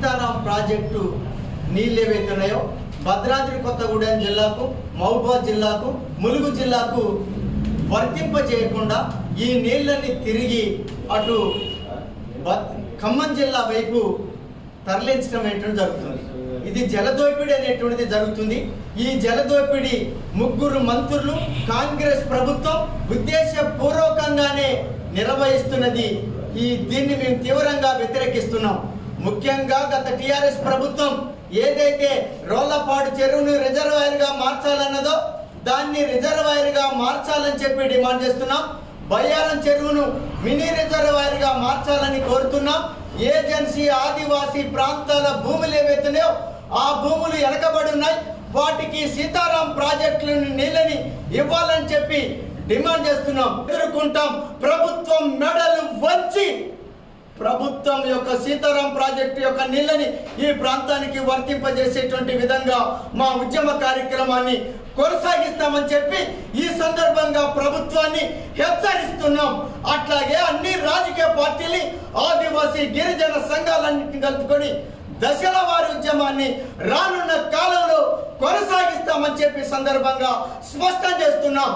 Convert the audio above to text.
Sitaram project నీళ్ళు ఏవైతున్నాయో భద్రాద్రి కొత్తగూడెం జిల్లాకు, మహబూబాబాద్ జిల్లాకు, ములుగు జిల్లాకు వర్తింపజేయకుండా ఈ నీళ్ళని తిరిగి అటు ఖమ్మం జిల్లా వైపు తరలించడం అనేటువంటి జరుగుతుంది. ఇది జలదోపిడీ అనేటువంటిది జరుగుతుంది. ఈ జలదోపిడీ ముగ్గురు మంత్రులు, కాంగ్రెస్ ప్రభుత్వం ఉద్దేశపూర్వకంగానే నిర్వహిస్తున్నది. దీన్ని మేము తీవ్రంగా వ్యతిరేకిస్తున్నాం. ముఖ్యంగా గత టీఆర్ఎస్ ప్రభుత్వం ఏదైతే రోళ్లపాడు చెరువును రిజర్వాయర్గా మార్చాలన్నదో దాన్ని రిజర్వాయర్గా మార్చాలని చెప్పి డిమాండ్ చేస్తున్నాం. బయ్యారం చెరువును మినీ రిజర్వాయర్గా మార్చాలని కోరుతున్నాం. ఏజెన్సీ ఆదివాసీ ప్రాంతాల భూములు ఏవైతున్నాయో ఆ భూములు వెనకబడి ఉన్నాయి, వాటికి సీతారాం ప్రాజెక్టులను నీళ్ళని ఇవ్వాలని చెప్పి డిమాండ్ చేస్తున్నాం. ఎదుర్కొంటాం. ప్రభుత్వం మెడలు వంచి ప్రభుత్వం యొక్క సీతారాం ప్రాజెక్టు యొక్క నీళ్ళని ఈ ప్రాంతానికి వర్తింపజేసేటువంటి విధంగా మా ఉద్యమ కార్యక్రమాన్ని కొనసాగిస్తామని చెప్పి ఈ సందర్భంగా ప్రభుత్వాన్ని హెచ్చరిస్తున్నాం. అట్లాగే అన్ని రాజకీయ పార్టీలు, ఆదివాసీ గిరిజన సంఘాలన్నింటినీ కలుపుకొని దశల వారి ఉద్యమాన్ని రానున్న కాలంలో కొనసాగిస్తామని చెప్పి సందర్భంగా స్పష్టం చేస్తున్నాం.